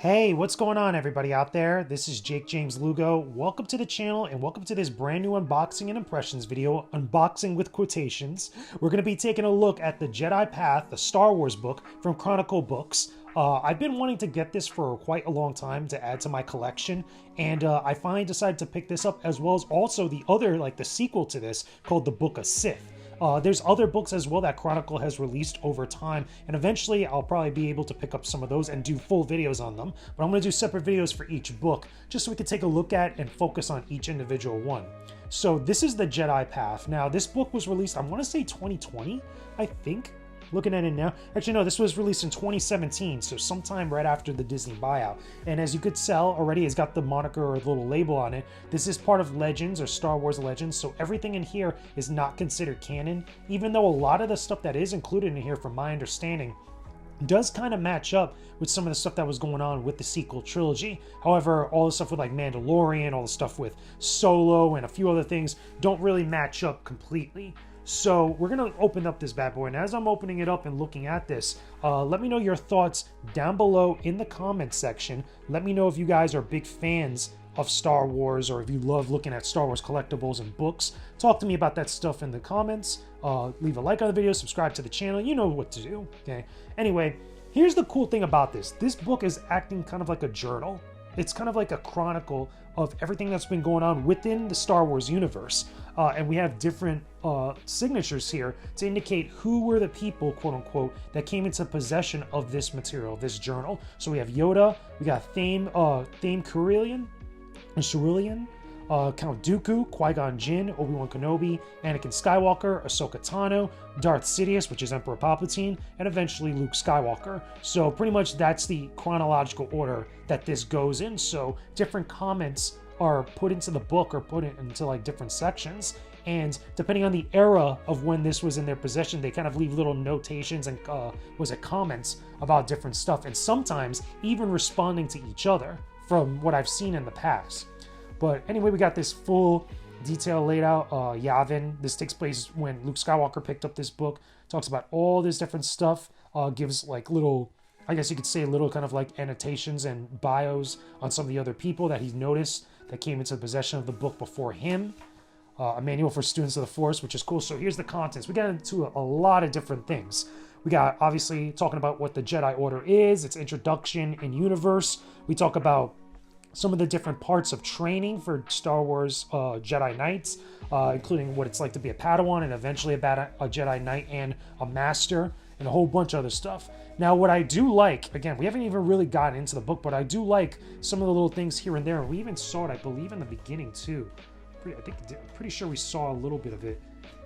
Hey, what's going on, everybody out there? This is Jakejames Lugo. Welcome to the channel and welcome to this brand new unboxing and impressions video, unboxing with quotations. We're going to be taking a look at the Jedi Path, the Star Wars book from Chronicle Books. I've been wanting to get this for quite a long time to add to my collection, and I finally decided to pick this up, as well as also the other, the sequel to this, called The Book of Sith. There's other books as well that Chronicle has released over time, and eventually I'll probably be able to pick up some of those and do full videos on them. But I'm going to do separate videos for each book, just so we can take a look at and focus on each individual one. So this is the Jedi Path. Now, this book was released, I want to say 2020, I think. Looking at it now. Actually, no, this was released in 2017, so sometime right after the Disney buyout. And as you could tell already, it's got the moniker or the little label on it. This is part of Legends or Star Wars Legends, so everything in here is not considered canon, even though a lot of the stuff that is included in here, from my understanding, does kind of match up with some of the stuff that was going on with the sequel trilogy. However, all the stuff with Mandalorian, all the stuff with Solo, and a few other things don't really match up completely. So we're going to open up this bad boy, and as I'm opening it up and looking at this, let me know your thoughts down below in the comment section. Let me know if you guys are big fans of Star Wars, or if you love looking at Star Wars collectibles and books. Talk to me about that stuff in the comments. Leave a like on the video, subscribe to the channel. You know what to do, okay? Anyway, here's the cool thing about this. This book is acting kind of like a journal. It's kind of like a chronicle of everything that's been going on within the Star Wars universe. And we have different signatures here to indicate who were the people, quote unquote, that came into possession of this material, this journal. So we have Yoda, we got Thame Cerulean, Count Dooku, Qui-Gon Jinn, Obi-Wan Kenobi, Anakin Skywalker, Ahsoka Tano, Darth Sidious, which is Emperor Palpatine, and eventually Luke Skywalker. So pretty much that's the chronological order that this goes in. So different comments are put into the book, or put it into different sections, and depending on the era of when this was in their possession, they kind of leave little notations and comments about different stuff, and sometimes even responding to each other, from what I've seen in the past. But anyway, we got this full detail laid out. Yavin, this takes place when Luke Skywalker picked up this book. Talks about all this different stuff. Gives little, I guess you could say, little kind of annotations and bios on some of the other people that he's noticed that came into possession of the book before him. A manual for students of the Force, which is cool. So here's the contents. We got into a lot of different things. We got, obviously, talking about what the Jedi Order is, its introduction in universe. We talk about some of the different parts of training for Star Wars Jedi Knights, including what it's like to be a Padawan and eventually a Jedi Knight and a Master, and a whole bunch of other stuff. Now, what I do like, again, we haven't even really gotten into the book, but I do like some of the little things here and there. We even saw it, I believe, in the beginning too. I'm pretty sure we saw a little bit of it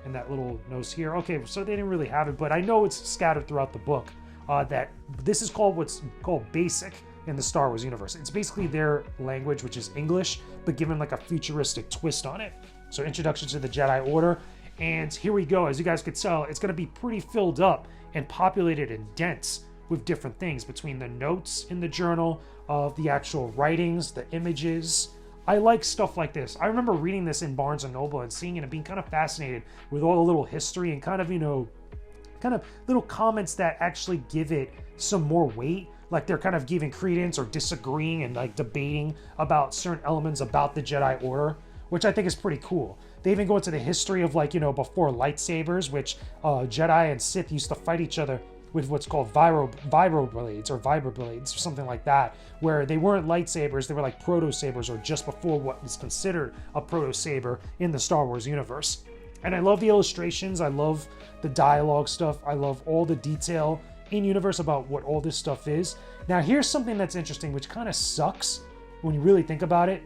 in that little nose here. Okay, so they didn't really have it, but I know it's scattered throughout the book. That this is called what's called basic in the Star Wars universe. It's basically their language, which is English, but given a futuristic twist on it. So introduction to the Jedi Order, and here we go. As you guys could tell, it's going to be pretty filled up and populated and dense with different things, between the notes in the journal, of the actual writings, the images. I like stuff like this. I remember reading this in Barnes & Noble and seeing it and being kind of fascinated with all the little history and kind of little comments that actually give it some more weight. They're kind of giving credence or disagreeing and debating about certain elements about the Jedi Order, which I think is pretty cool. They even go into the history of before lightsabers, which Jedi and Sith used to fight each other with what's called vibro blades or or something like that, where they weren't lightsabers, they were like proto-sabers, or just before what was considered a proto-saber in the Star Wars universe. And I love the illustrations, I love the dialogue stuff, I love all the detail in universe about what all this stuff is. Now, here's something that's interesting, which kind of sucks when you really think about it.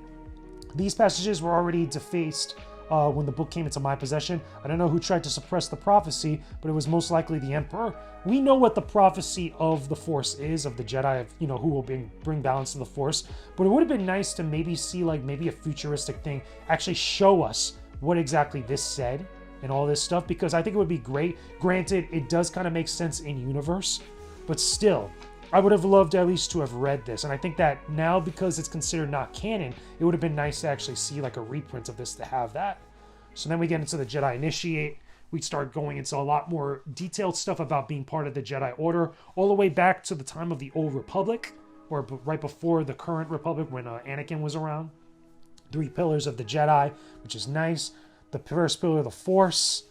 These passages were already defaced when the book came into my possession. I don't know who tried to suppress the prophecy, but it was most likely the Emperor. We know what the prophecy of the Force is, of the Jedi, of who will bring balance to the Force. But it would have been nice to maybe see maybe a futuristic thing actually show us what exactly this said and all this stuff, because I think it would be great. Granted, it does kind of make sense in universe, but still, I would have loved at least to have read this. And I think that now, because it's considered not canon, it would have been nice to actually see a reprint of this, to have that. So then we get into the Jedi Initiate. We start going into a lot more detailed stuff about being part of the Jedi Order, all the way back to the time of the Old Republic, or right before the current Republic when Anakin was around. 3 pillars of the Jedi, which is nice. The first pillar of the Force.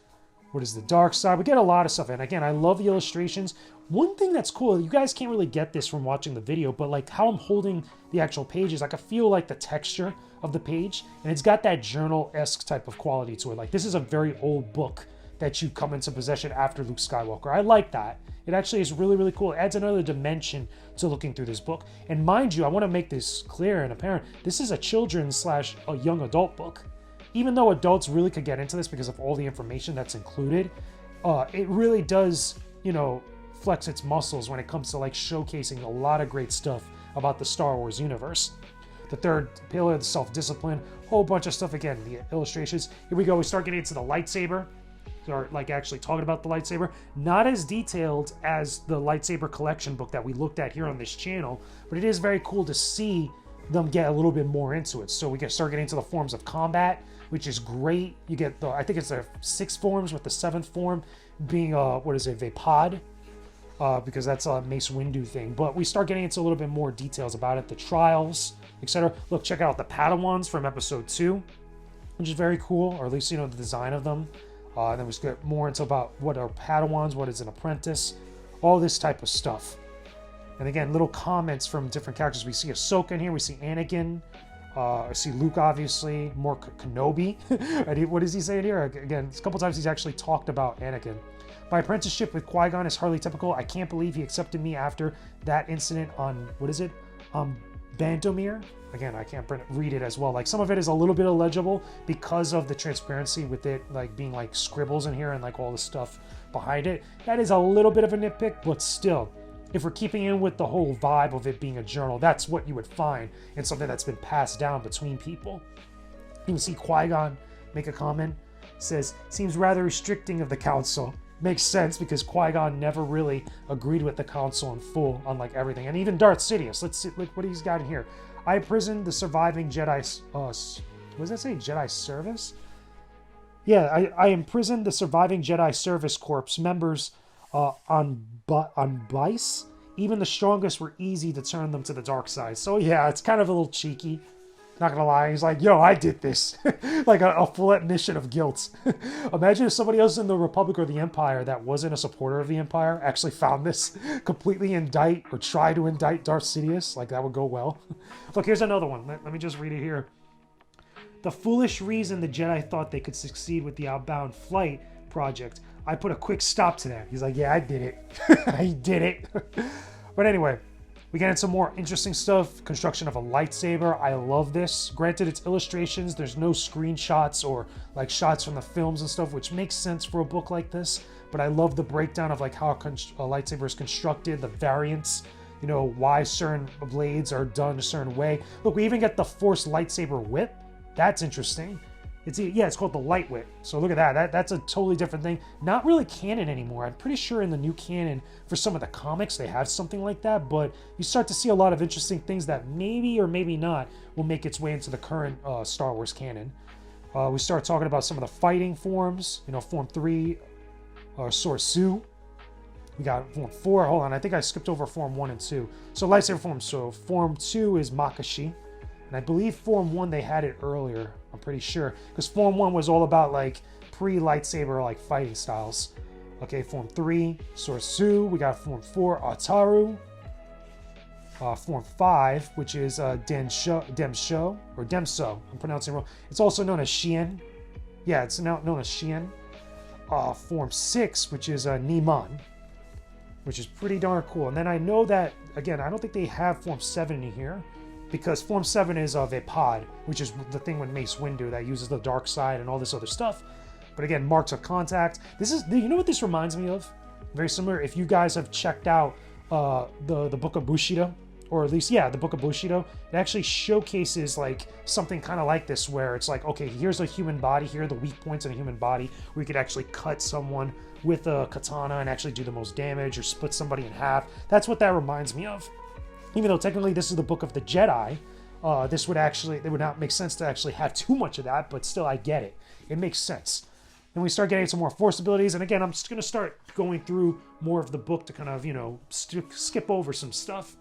What is the dark side? We get a lot of stuff. And again, I love the illustrations. One thing that's cool, you guys can't really get this from watching the video, but like how I'm holding the actual pages, I can feel like the texture of the page, and it's got that journal-esque type of quality to it. Like this is a very old book that you come into possession after Luke Skywalker. I like that. It actually is really, really cool. It adds another dimension to looking through this book. And mind you, I want to make this clear and apparent. This is a children's / a young adult book. Even though adults really could get into this because of all the information that's included, it really does, you know, flex its muscles when it comes to like showcasing a lot of great stuff about the Star Wars universe. The third pillar, the self-discipline, whole bunch of stuff. Again, the illustrations. Here we go. We start getting into the lightsaber. Start like actually talking about the lightsaber. Not as detailed as the lightsaber collection book that we looked at here on this channel, but it is very cool to see them get a little bit more into it. So we can start getting into the forms of combat, which is great. You get the, I think it's the 6 forms, with the 7th form being what is it, Vapod, because that's a Mace Windu thing. But we start getting into a little bit more details about it, the trials, etc. Look, check out the Padawans from episode 2, which is very cool, or at least, you know, the design of them. And then we get more into about what are Padawans, what is an apprentice, all this type of stuff. And again, little comments from different characters. We see Ahsoka in here, we see Anakin, I see Luke, obviously, more Kenobi. What does he say in here? Again, a couple times he's actually talked about Anakin. My apprenticeship with Qui-Gon is hardly typical. I can't believe he accepted me after that incident on, what is it? Bandomir? Again, I can't read it as well. Like, some of it is a little bit illegible because of the transparency with it, like, being, like, scribbles in here and, like, all the stuff behind it. That is a little bit of a nitpick, but still, if we're keeping in with the whole vibe of it being a journal, that's what you would find in something that's been passed down between people. You can see Qui-Gon make a comment. Says, seems rather restricting of the council. Makes sense, because Qui-Gon never really agreed with the council in full, unlike everything. And even Darth Sidious. Let's see what he's got in here. I imprisoned the surviving Jedi... what does that say? Jedi service? Yeah, I imprisoned the surviving Jedi service corps members on Bice. Even the strongest were easy to turn them to the dark side. So yeah, it's kind of a little cheeky. Not gonna lie, he's like, yo, I did this. Like a full admission of guilt. Imagine if somebody else in the Republic or the Empire that wasn't a supporter of the Empire actually found this, completely indict or try to indict Darth Sidious. Like, that would go well. Look, here's another one. Let me just read it here. The foolish reason the Jedi thought they could succeed with the Outbound Flight project. I put a quick stop to that. He's like, yeah, I did it. I did it. But anyway, we get into some more interesting stuff. Construction of a lightsaber. I love this. Granted, it's illustrations. There's no screenshots or like shots from the films and stuff, which makes sense for a book like this. But I love the breakdown of like how a lightsaber is constructed, the variants, you know, why certain blades are done a certain way. Look, we even get the Force lightsaber whip. That's interesting. It's called the Light Whip. So look at that. That's a totally different thing. Not really canon anymore. I'm pretty sure in the new canon, for some of the comics, they have something like that. But you start to see a lot of interesting things that maybe or maybe not will make its way into the current Star Wars canon. We start talking about some of the fighting forms. You know, Form 3, Sorsu. We got Form 4. Hold on, I think I skipped over Form 1 and 2. So lightsaber forms. So Form 2 is Makashi. And I believe Form 1, they had it earlier. I'm pretty sure. Because Form 1 was all about, like, pre-lightsaber, like, fighting styles. Okay, Form 3, Sorsu. We got Form 4, Ataru. Form 5, which is Demsho. Or Demso. I'm pronouncing it wrong. It's also known as Xian. Yeah, it's now known as Xian. Form 6, which is Niman. Which is pretty darn cool. And then I know that, again, I don't think they have Form 7 in here. Because Form 7 is of a pod, which is the thing with Mace Windu that uses the dark side and all this other stuff. But again, marks of contact. This is, you know what this reminds me of? Very similar. If you guys have checked out the Book of Bushido, or at least, yeah, the Book of Bushido, it actually showcases like something kind of like this, where it's like, okay, here's a human body, here are the weak points in a human body, where you could actually cut someone with a katana and actually do the most damage, or split somebody in half. That's what that reminds me of. Even though technically this is the Book of the Jedi, it would not make sense to actually have too much of that, but still, I get it. It makes sense. Then we start getting some more Force abilities, and again, I'm just going to start going through more of the book to kind of, you know, skip over some stuff.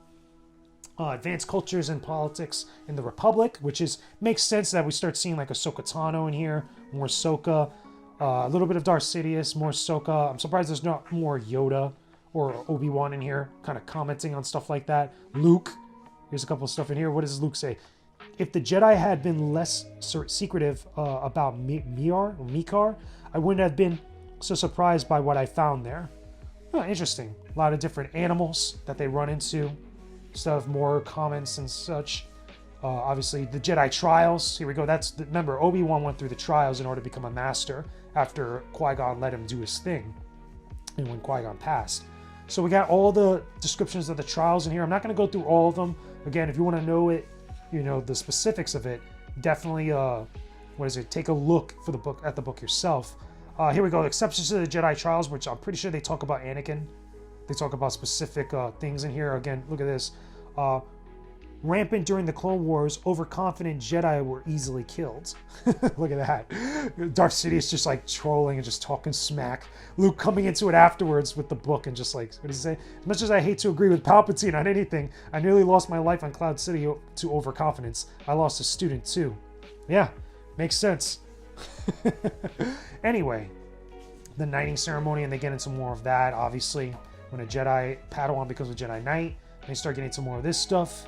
advanced cultures and politics in the Republic, which makes sense that we start seeing like Ahsoka Tano in here, more Ahsoka, a little bit of Darth Sidious, more Ahsoka. I'm surprised there's not more Yoda or Obi-Wan in here, kind of commenting on stuff like that. Luke, here's a couple of stuff in here. What does Luke say? If the Jedi had been less secretive about Mikar, I wouldn't have been so surprised by what I found there. Oh, interesting. A lot of different animals that they run into. Stuff, more comments and such. Obviously, the Jedi trials. Here we go. Remember, Obi-Wan went through the trials in order to become a master after Qui-Gon let him do his thing, and when Qui-Gon passed. So we got all the descriptions of the trials in here. I'm not going to go through all of them. Again, if you want to know it, the specifics of it, definitely, take a look at the book yourself. Here we go. Exceptions to the Jedi trials, which I'm pretty sure they talk about Anakin. They talk about specific things in here. Again, look at this. Rampant during the Clone Wars, overconfident Jedi were easily killed. Look at that. Darth Sidious just like trolling and just talking smack. Luke coming into it afterwards with the book and just like, what does he say? As much as I hate to agree with Palpatine on anything, I nearly lost my life on Cloud City to overconfidence. I lost a student too. Yeah, makes sense. Anyway, the knighting ceremony, and they get into more of that, obviously. When a Jedi Padawan becomes a Jedi Knight, they start getting into more of this stuff.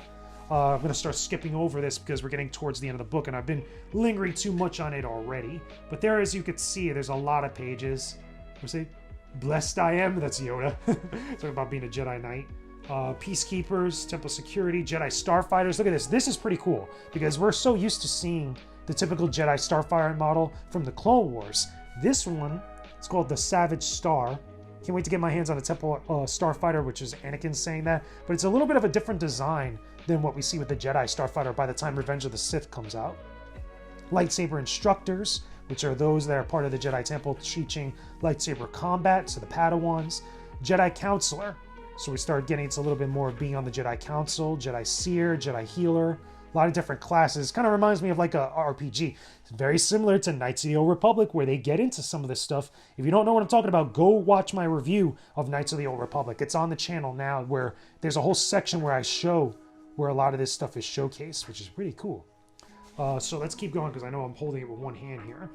I'm going to start skipping over this because we're getting towards the end of the book, and I've been lingering too much on it already. But there, as you can see, there's a lot of pages. We say, blessed I am, that's Yoda. Talking about being a Jedi Knight. Peacekeepers, Temple Security, Jedi Starfighters. Look at this. This is pretty cool because we're so used to seeing the typical Jedi Starfighter model from the Clone Wars. This one, it's called the Savage Star. Can't wait to get my hands on a Temple Starfighter, which is Anakin saying that. But it's a little bit of a different design than what we see with the Jedi Starfighter by the time Revenge of the Sith comes out. Lightsaber Instructors, which are those that are part of the Jedi Temple teaching lightsaber combat to the Padawans. Jedi Counselor. So we start getting into a little bit more of being on the Jedi Council. Jedi Seer, Jedi Healer. A lot of different classes. Kind of reminds me of like a RPG. It's very similar to Knights of the Old Republic, where they get into some of this stuff. If you don't know what I'm talking about, go watch my review of Knights of the Old Republic. It's on the channel now, where there's a whole section where I show where a lot of this stuff is showcased, which is pretty cool. So let's keep going because I know I'm holding it with one hand here.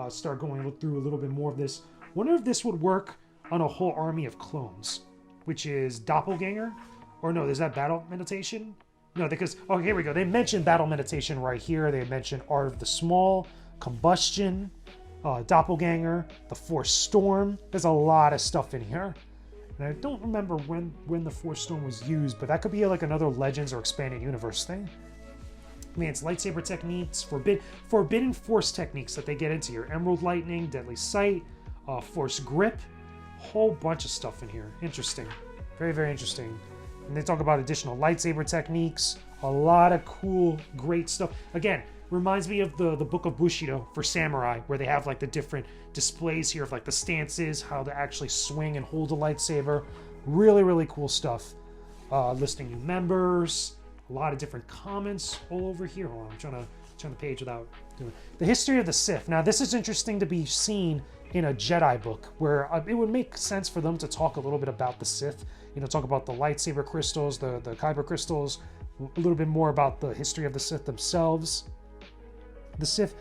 Start going through a little bit more of this. Wonder if this would work on a whole army of clones, which is Doppelganger. Or no, is that Battle Meditation? No, because, oh, here we go. They mentioned Battle Meditation right here. They mentioned Art of the Small, Combustion, Doppelganger, the Force Storm. There's a lot of stuff in here. And I don't remember when the Force Storm was used, but that could be like another Legends or Expanded Universe thing. Advanced lightsaber techniques, forbidden force techniques that they get into here. Emerald Lightning, Deadly Sight, Force Grip. Whole bunch of stuff in here. Interesting. Very, very interesting. And they talk about additional lightsaber techniques. A lot of cool, great stuff. Again, reminds me of the Book of Bushido for Samurai, where they have like the different displays here of like the stances, how to actually swing and hold a lightsaber. Really, really cool stuff. Listing new members. A lot of different comments all over here. Hold on, I'm trying to turn the page without doing it. The history of the Sith. Now, this is interesting to be seen in a Jedi book, where it would make sense for them to talk a little bit about the Sith. Talk about the lightsaber crystals, the kyber crystals, a little bit more about the history of the Sith themselves. The Sith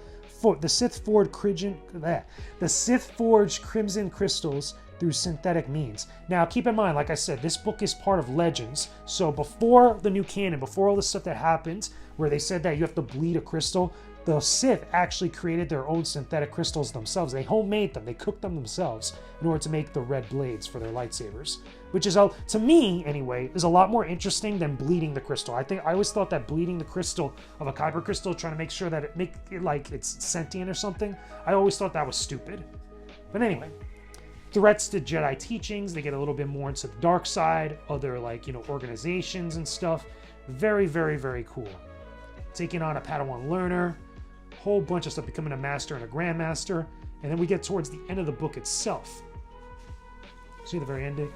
forged crimson crystals through synthetic means. Now, keep in mind, like I said, this book is part of Legends. So before the new canon, before all the stuff that happened, where they said that you have to bleed a crystal, the Sith actually created their own synthetic crystals themselves. They homemade them. They cooked them themselves in order to make the red blades for their lightsabers, which is, to me anyway, is a lot more interesting than bleeding the crystal. I always thought that bleeding the crystal of a kyber crystal, trying to make sure that it like it's sentient or something, I always thought that was stupid. But anyway, threats to Jedi teachings. They get a little bit more into the dark side, other organizations and stuff. Very, very, very cool. Taking on a Padawan learner. Whole bunch of stuff, becoming a master and a grandmaster, and then we get towards the end of the book itself. See the very end?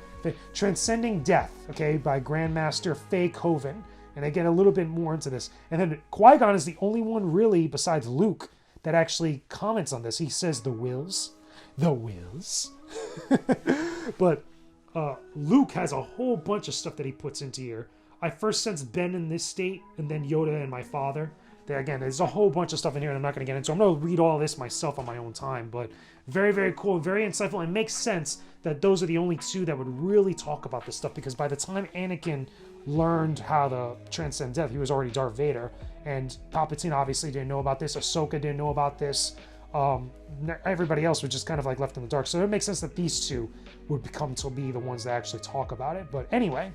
Transcending Death, okay, by Grandmaster Faye Coven, and they get a little bit more into this. And then Qui-Gon is the only one really, besides Luke, that actually comments on this. He says the wills. But Luke has a whole bunch of stuff that he puts into here. I first sensed Ben in this state, and then Yoda and my father. Again, there's a whole bunch of stuff in here that I'm not going to get into. I'm going to read all this myself on my own time, but very, very cool, very insightful, and makes sense that those are the only two that would really talk about this stuff, because by the time Anakin learned how to transcend death, he was already Darth Vader, and Palpatine obviously didn't know about this, Ahsoka didn't know about this, everybody else was just kind of like left in the dark, so it makes sense that these two would become to be the ones that actually talk about it. But anyway,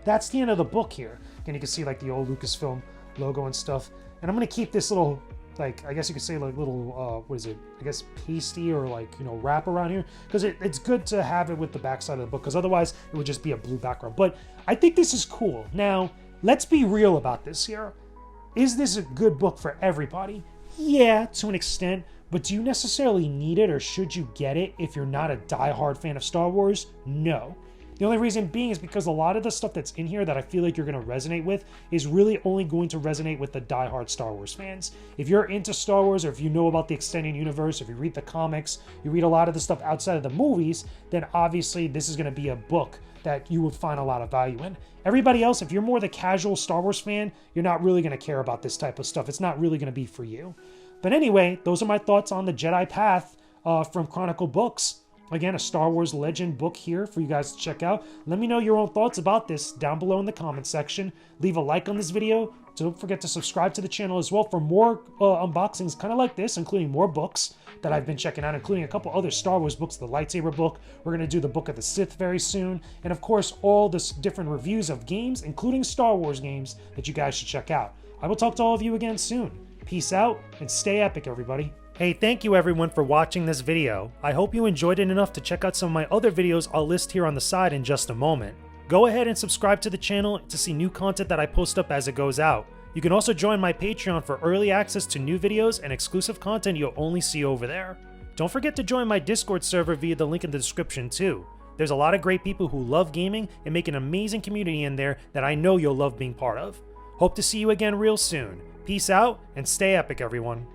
that's the end of the book here. And you can see like the old Lucasfilm logo and stuff, and I'm going to keep this little, like, I guess you could say like little, what is it, I guess pasty or like, you know, wrap around here, because it's good to have it with the backside of the book, because otherwise it would just be a blue background. But I think this is cool. Now, let's be real about this here. Is this a good book for everybody? Yeah, to an extent, but do you necessarily need it, or should you get it if you're not a diehard fan of Star Wars? No. The only reason being is because a lot of the stuff that's in here that I feel like you're going to resonate with is really only going to resonate with the diehard Star Wars fans. If you're into Star Wars, or if you know about the extended universe, if you read the comics, you read a lot of the stuff outside of the movies, then obviously this is going to be a book that you would find a lot of value in. Everybody else, if you're more the casual Star Wars fan, you're not really going to care about this type of stuff. It's not really going to be for you. But anyway, those are my thoughts on the Jedi Path from Chronicle Books. Again, a Star Wars Legend book here for you guys to check out. Let me know your own thoughts about this down below in the comment section. Leave a like on this video. Don't forget to subscribe to the channel as well for more unboxings kind of like this, including more books that I've been checking out, including a couple other Star Wars books, the Lightsaber book. We're going to do the Book of the Sith very soon. And of course, all the different reviews of games, including Star Wars games, that you guys should check out. I will talk to all of you again soon. Peace out and stay epic, everybody. Hey, thank you everyone for watching this video. I hope you enjoyed it enough to check out some of my other videos I'll list here on the side in just a moment. Go ahead and subscribe to the channel to see new content that I post up as it goes out. You can also join my Patreon for early access to new videos and exclusive content you'll only see over there. Don't forget to join my Discord server via the link in the description too. There's a lot of great people who love gaming and make an amazing community in there that I know you'll love being part of. Hope to see you again real soon. Peace out and stay epic, everyone.